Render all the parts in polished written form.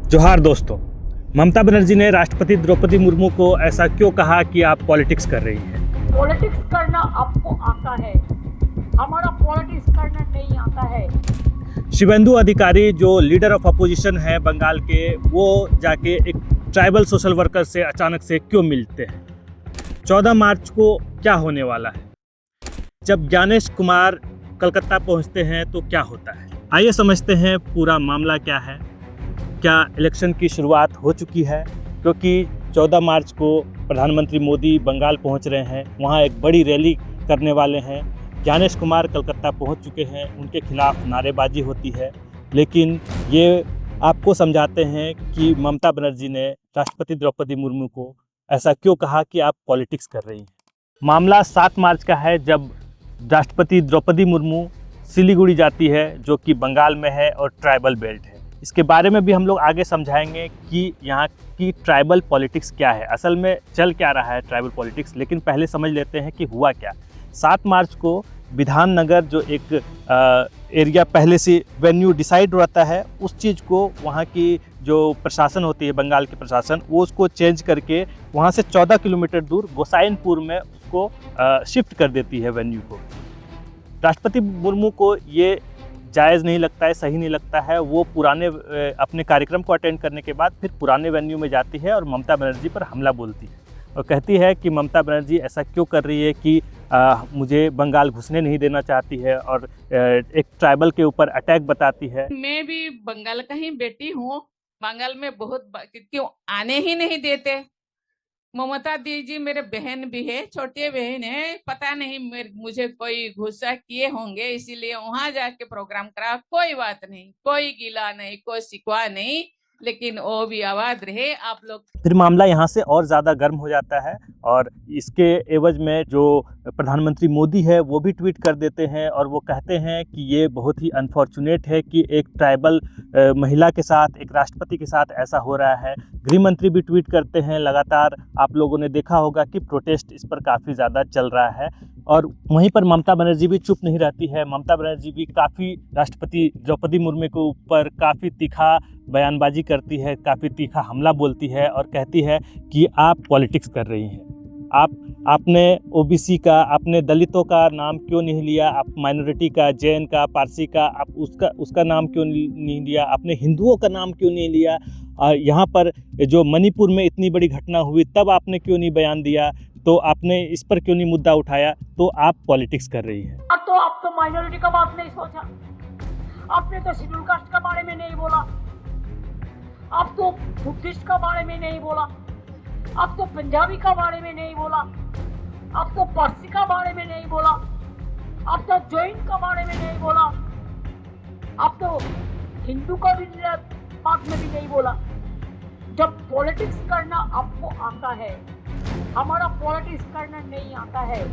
जोहार दोस्तों। ममता बनर्जी ने राष्ट्रपति द्रौपदी मुर्मू को ऐसा क्यों कहा कि आप पॉलिटिक्स कर रही हैं? पॉलिटिक्स करना आपको आता है, हमारा पॉलिटिक्स करना नहीं आता है। शिवेंदु अधिकारी जो लीडर ऑफ अपोजिशन है बंगाल के, वो जाके एक ट्राइबल सोशल वर्कर से अचानक से क्यों मिलते हैं? 14 मार्च को क्या होने वाला है? जब ज्ञानेश कुमार कलकत्ता पहुंचते हैं तो क्या होता है? आइए समझते हैं पूरा मामला क्या है। क्या इलेक्शन की शुरुआत हो चुकी है? क्योंकि 14 मार्च को प्रधानमंत्री मोदी बंगाल पहुंच रहे हैं, वहां एक बड़ी रैली करने वाले हैं। ज्ञानेश कुमार कलकत्ता पहुंच चुके हैं, उनके खिलाफ नारेबाजी होती है। लेकिन ये आपको समझाते हैं कि ममता बनर्जी ने राष्ट्रपति द्रौपदी मुर्मू को ऐसा क्यों कहा कि आप पॉलिटिक्स कर रही हैं। मामला 7 मार्च का है, जब राष्ट्रपति द्रौपदी मुर्मू सिलीगुड़ी जाती है, जो कि बंगाल में है और ट्राइबल बेल्ट है। इसके बारे में भी हम लोग आगे समझाएंगे कि यहाँ की ट्राइबल पॉलिटिक्स क्या है, असल में चल क्या रहा है ट्राइबल पॉलिटिक्स। लेकिन पहले समझ लेते हैं कि हुआ क्या। 7 मार्च को विधाननगर जो एक एरिया पहले से वेन्यू डिसाइड रहता है, उस चीज़ को वहाँ की जो प्रशासन होती है, बंगाल की प्रशासन, वो उसको चेंज करके वहाँ से 14 किलोमीटर दूर गोसाइनपुर में उसको शिफ्ट कर देती है वेन्यू को। राष्ट्रपति मुर्मू को ये जायज़ नहीं लगता है, सही नहीं लगता है। वो पुराने अपने कार्यक्रम को अटेंड करने के बाद फिर पुराने वेन्यू में जाती है और ममता बनर्जी पर हमला बोलती है और कहती है कि ममता बनर्जी ऐसा क्यों कर रही है कि मुझे बंगाल घुसने नहीं देना चाहती है, और एक ट्राइबल के ऊपर अटैक बताती है। मैं भी बंगाल का ही बेटी हूँ। बंगाल में बहुत क्यों आने ही नहीं देते। ममता दीदी मेरे बहन भी है, छोटी बहन है। पता नहीं मुझे कोई गुस्सा किए होंगे, इसीलिए वहां जाके प्रोग्राम करा। कोई बात नहीं, कोई गिला नहीं, कोई शिकवा नहीं, लेकिन वो भी आवाज रहे आप लोग। फिर मामला यहाँ से और ज़्यादा गर्म हो जाता है और इसके एवज में जो प्रधानमंत्री मोदी है वो भी ट्वीट कर देते हैं और वो कहते हैं कि ये बहुत ही अनफॉर्चुनेट है कि एक ट्राइबल महिला के साथ, एक राष्ट्रपति के साथ ऐसा हो रहा है। गृह मंत्री भी ट्वीट करते हैं। लगातार आप लोगों ने देखा होगा कि प्रोटेस्ट इस पर काफ़ी ज़्यादा चल रहा है। और वहीं पर ममता बनर्जी भी चुप नहीं रहती है। ममता बनर्जी भी काफ़ी राष्ट्रपति द्रौपदी मुर्मू के ऊपर काफ़ी तीखा बयानबाजी करती है, काफ़ी तीखा हमला बोलती है और कहती है कि आप पॉलिटिक्स कर रही हैं। आपने ओबीसी का, आपने दलितों का नाम क्यों नहीं लिया? आप माइनॉरिटी का, जैन का, पारसी का, आप उसका नाम क्यों नहीं लिया? आपने हिंदुओं का नाम क्यों नहीं लिया? यहाँ पर जो मणिपुर में इतनी बड़ी घटना हुई तब आपने क्यों नहीं बयान दिया? तो आपने इस पर क्यों नहीं मुद्दा उठाया? तो आप पॉलिटिक्स कर रही हैं। अब तो माइनॉरिटी का बात नहीं सोचा, आपने तो शेड्यूल कास्ट के बारे में नहीं बोला, अब तो बुद्धिस्ट का बारे में नहीं बोला, अब तो पंजाबी का बारे में नहीं बोला, अब तो पारसी का बारे में नहीं बोला, अब तो जैन का बारे में नहीं बोला, अब तो हिंदू का भी बात में भी नहीं बोला। जब पॉलिटिक्स करना आपको आता है, हमारा पॉलिटिक्स करना नहीं आता है।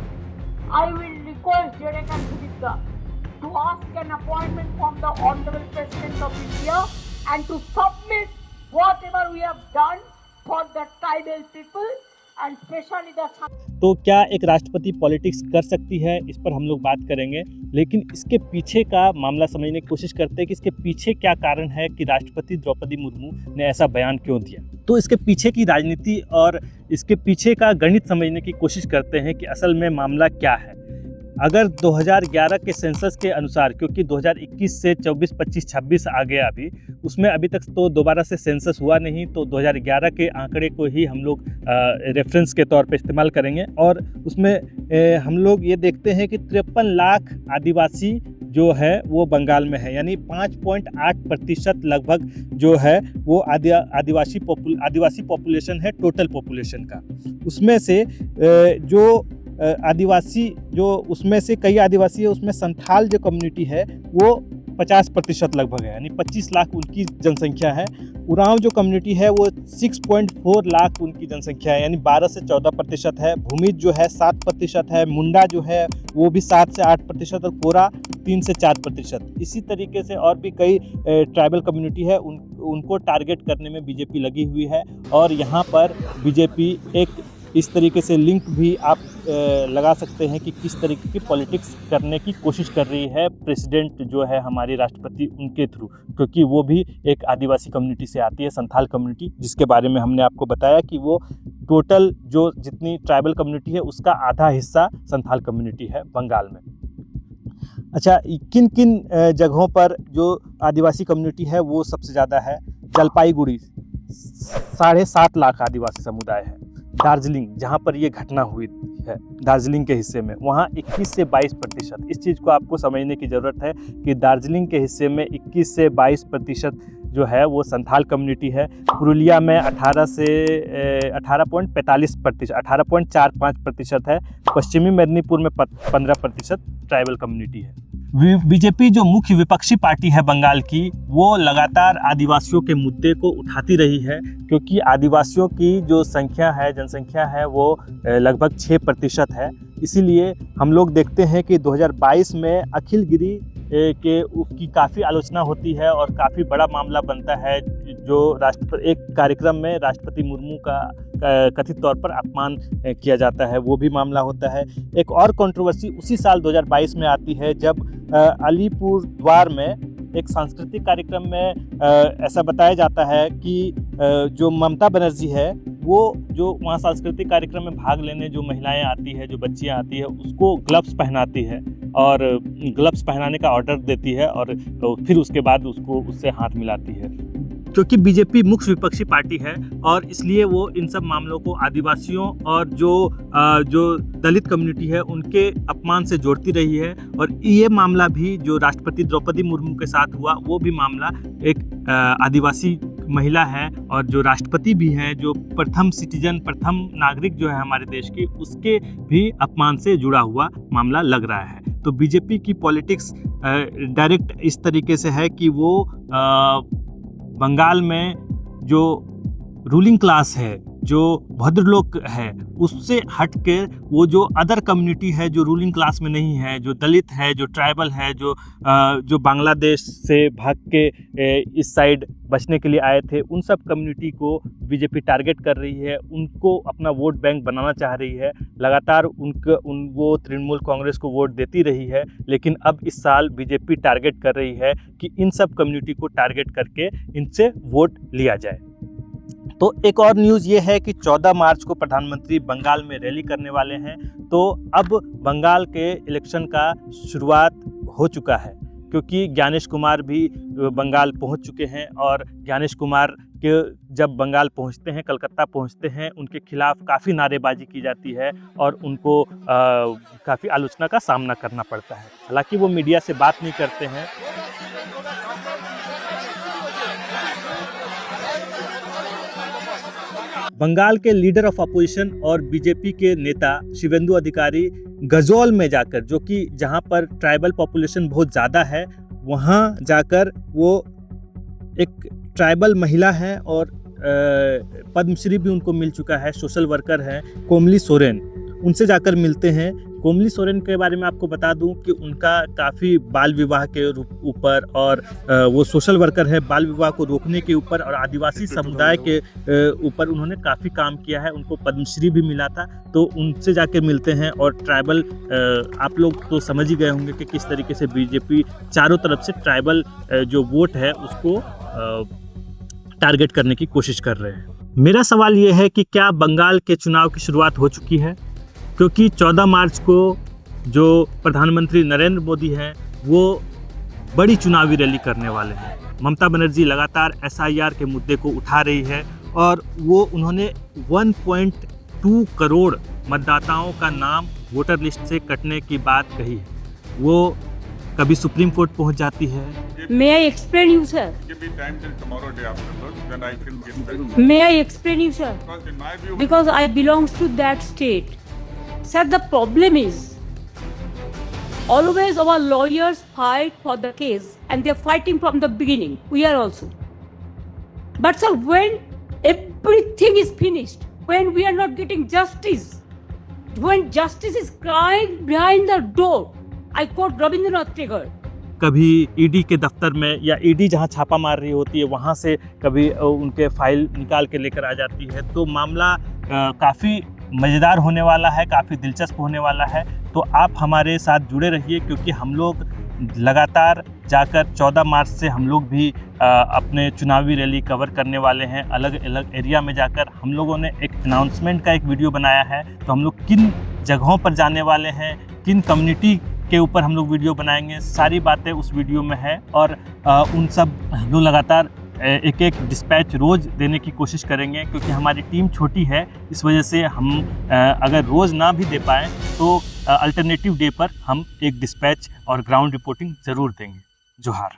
I will request Derek and Sudipta to ask an appointment from the Honorable President of India and to submit whatever we have done for the tribal people and especially the. तो क्या एक राष्ट्रपति politics कर सकती है, इस पर हम लोग बात करेंगे। लेकिन इसके पीछे का मामला समझने की कोशिश करते हैं कि इसके पीछे क्या कारण है कि राष्ट्रपति द्रौपदी मुर्मू ने ऐसा बयान क्यों दिया। तो इसके पीछे की राजनीति और इसके पीछे का गणित समझने की कोशिश करते हैं कि असल में मामला क्या है। अगर 2011 के सेंसस के अनुसार, क्योंकि 2021 से 24, 25, 26 आ गया अभी, उसमें अभी तक तो दोबारा से सेंसस हुआ नहीं, तो 2011 के आंकड़े को ही हम लोग रेफरेंस के तौर पे इस्तेमाल करेंगे। और उसमें हम लोग ये देखते हैं कि 53 लाख आदिवासी जो है वो बंगाल में है, यानी 5.8% लगभग जो है वो आदिवासी पॉपुलेशन है टोटल पॉपुलेशन का। उसमें से जो आदिवासी, जो उसमें से कई आदिवासी है, उसमें संथाल जो कम्युनिटी है वो 50% लगभग है, यानी 25 लाख उनकी जनसंख्या है। उरांव जो कम्युनिटी है वो 6.4 लाख उनकी जनसंख्या है, यानी 12 से 14% है। भूमिज जो है 7% है। मुंडा जो है वो भी 7 से 8% और कोरा 3 से 4%। इसी तरीके से और भी कई ट्राइबल कम्युनिटी है, उनको टारगेट करने में बीजेपी लगी हुई है। और यहाँ पर बीजेपी एक इस तरीके से लिंक भी आप लगा सकते हैं कि किस तरीके की पॉलिटिक्स करने की कोशिश कर रही है प्रेसिडेंट जो है हमारी राष्ट्रपति उनके थ्रू, क्योंकि वो भी एक आदिवासी कम्युनिटी से आती है, संथाल कम्युनिटी, जिसके बारे में हमने आपको बताया कि वो टोटल जो जितनी ट्राइबल कम्युनिटी है उसका आधा हिस्सा संथाल कम्युनिटी है बंगाल में। अच्छा, किन किन जगहों पर जो आदिवासी कम्युनिटी है वो सबसे ज़्यादा है? जलपाईगुड़ी 7.5 लाख आदिवासी समुदाय है। दार्जिलिंग जहाँ पर ये घटना हुई है, दार्जिलिंग के हिस्से में, वहाँ 21 से 22%। इस चीज़ को आपको समझने की ज़रूरत है कि दार्जिलिंग के हिस्से में 21 से 22% जो है वो संथाल कम्युनिटी है। पुरुलिया में 18.45% है। पश्चिमी मेदिनीपुर में 15% ट्राइबल कम्युनिटी है। बीजेपी जो मुख्य विपक्षी पार्टी है बंगाल की, वो लगातार आदिवासियों के मुद्दे को उठाती रही है, क्योंकि आदिवासियों की जो संख्या है, जनसंख्या है, वो लगभग 6% है। इसीलिए हम लोग देखते हैं कि 2022 में अखिलगिरी की काफ़ी आलोचना होती है और काफ़ी बड़ा मामला बनता है, जो एक कार्यक्रम में राष्ट्रपति मुर्मू का कथित तौर पर अपमान किया जाता है, वो भी मामला होता है। एक और कंट्रोवर्सी उसी साल 2022 में आती है, जब अलीपुर द्वार में एक सांस्कृतिक कार्यक्रम में ऐसा बताया जाता है कि जो ममता बनर्जी है, वो जो वहाँ सांस्कृतिक कार्यक्रम में भाग लेने जो महिलाएं आती है, जो बच्चियां आती है, उसको ग्लव्स पहनाती है और ग्लव्स पहनाने का ऑर्डर देती है और फिर उसके बाद उससे हाथ मिलाती है। क्योंकि बीजेपी मुख्य विपक्षी पार्टी है और इसलिए वो इन सब मामलों को आदिवासियों और जो दलित कम्युनिटी है उनके अपमान से जोड़ती रही है। और ये मामला भी जो राष्ट्रपति द्रौपदी मुर्मू के साथ हुआ, वो भी मामला एक आदिवासी महिला है और जो राष्ट्रपति भी हैं, जो प्रथम नागरिक जो है हमारे देश की, उसके भी अपमान से जुड़ा हुआ मामला लग रहा है। तो बीजेपी की पॉलिटिक्स डायरेक्ट इस तरीके से है कि वो बंगाल में जो रूलिंग क्लास है, जो भद्रलोक है, उससे हट के वो जो अदर कम्युनिटी है, जो रूलिंग क्लास में नहीं है, जो दलित है, जो ट्राइबल है, जो बांग्लादेश से भाग के इस साइड बचने के लिए आए थे, उन सब कम्युनिटी को बीजेपी टारगेट कर रही है, उनको अपना वोट बैंक बनाना चाह रही है। लगातार वो तृणमूल कांग्रेस को वोट देती रही है, लेकिन अब इस साल बीजेपी टारगेट कर रही है कि इन सब कम्युनिटी को टारगेट करके इनसे वोट लिया जाए। तो एक और न्यूज़ ये है कि 14 मार्च को प्रधानमंत्री बंगाल में रैली करने वाले हैं। तो अब बंगाल के इलेक्शन का शुरुआत हो चुका है, क्योंकि ज्ञानेश कुमार भी बंगाल पहुंच चुके हैं और ज्ञानेश कुमार के जब बंगाल पहुंचते हैं, कलकत्ता पहुंचते हैं, उनके खिलाफ काफ़ी नारेबाजी की जाती है और उनको काफ़ी आलोचना का सामना करना पड़ता है। हालांकि वो मीडिया से बात नहीं करते हैं। बंगाल के लीडर ऑफ अपोजिशन और बीजेपी के नेता शिवेंदु अधिकारी गजोल में जाकर, जो कि जहां पर ट्राइबल पॉपुलेशन बहुत ज़्यादा है, वहां जाकर वो एक ट्राइबल महिला है और पद्मश्री भी उनको मिल चुका है, सोशल वर्कर है कोमली सोरेन, उनसे जाकर मिलते हैं। कोमली सोरेन के बारे में आपको बता दूं कि उनका काफ़ी बाल विवाह के ऊपर और वो सोशल वर्कर है, बाल विवाह को रोकने के ऊपर और आदिवासी समुदाय के ऊपर उन्होंने काफ़ी काम किया है, उनको पद्मश्री भी मिला था। तो उनसे जाकर मिलते हैं और ट्राइबल, आप लोग तो समझ ही गए होंगे कि किस तरीके से बीजेपी चारों तरफ से ट्राइबल जो वोट है उसको टारगेट करने की कोशिश कर रहे हैं। मेरा सवाल ये है कि क्या बंगाल के चुनाव की शुरुआत हो चुकी है? क्योंकि 14 मार्च को जो प्रधानमंत्री नरेंद्र मोदी हैं वो बड़ी चुनावी रैली करने वाले हैं। ममता बनर्जी लगातार SIR के मुद्दे को उठा रही है और उन्होंने 1.2 करोड़ मतदाताओं का नाम वोटर लिस्ट से कटने की बात कही है। वो कभी सुप्रीम कोर्ट पहुंच जाती है। May I explain you, sir? Give me time till tomorrow day afterwards, then I can get back. May I explain you, sir? Because in my view, Because I belong to that state. Sir, the problem is always our lawyers fight for the case and they're fighting from the beginning. We are also. But sir, when everything is finished, when we are not getting justice, when justice is crying behind the door, I quote Rabindranath Tagore. कभी ED के दफ्तर में या ED जहां छापा मार रही होती है वहां से कभी उनके फाइल निकाल के लेकर आ जाती है। तो मामला काफ़ी मज़ेदार होने वाला है, काफ़ी दिलचस्प होने वाला है। तो आप हमारे साथ जुड़े रहिए, क्योंकि हम लोग लगातार जाकर 14 मार्च से हम लोग भी अपने चुनावी रैली कवर करने वाले हैं। अलग अलग एरिया में जाकर हम लोगों ने एक अनाउंसमेंट का एक वीडियो बनाया है। तो हम लोग किन जगहों पर जाने वाले हैं, किन कम्युनिटी के ऊपर हम लोग वीडियो बनाएंगे, सारी बातें उस वीडियो में है। और उन सब हम लोग लगातार एक एक डिस्पैच रोज़ देने की कोशिश करेंगे, क्योंकि हमारी टीम छोटी है। इस वजह से हम अगर रोज़ ना भी दे पाएँ तो अल्टरनेटिव डे पर हम एक डिस्पैच और ग्राउंड रिपोर्टिंग ज़रूर देंगे। जोहार।